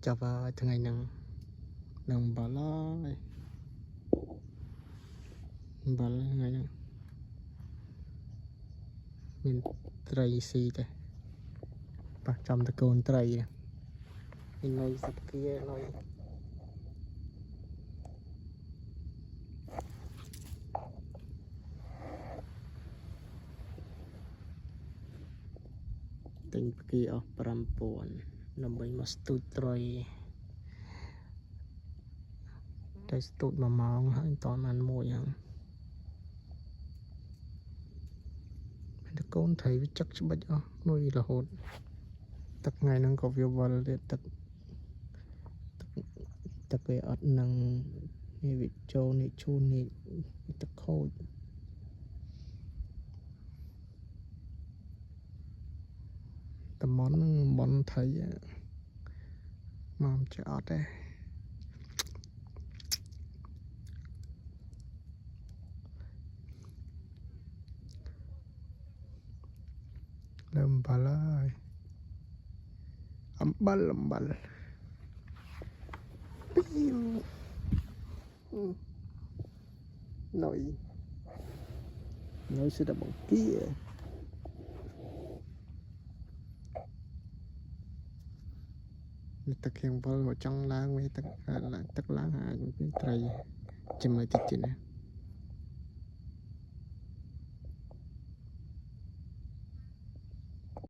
chào vào thằng ngày nằng bà lo bà ngày nằng mình trai xì thế bà trong ta côn trai mình nói sắp kia nói tình kia ở Prampon nằm bên mà stut traiได้สตูดมามองให้ตอนมันโมยังเป็นตะโกนไทยวิจักฉบับอ่ะนุ้ยละโหดตักไงนั่งก็วิวบอลเลยตักไปอัดนังนี่วิโจนี่ชูนี่ตะโคดแต่มอนนั่งบอลไทยมามจะอัดได้เริ่มบาลายอัมบัลปิ้วหน่อยสุดาบอกกี้มีตะเคียงบอลหัวจังล้างไว้ตะล้างหาเป็นไตรจิมไอติดนะ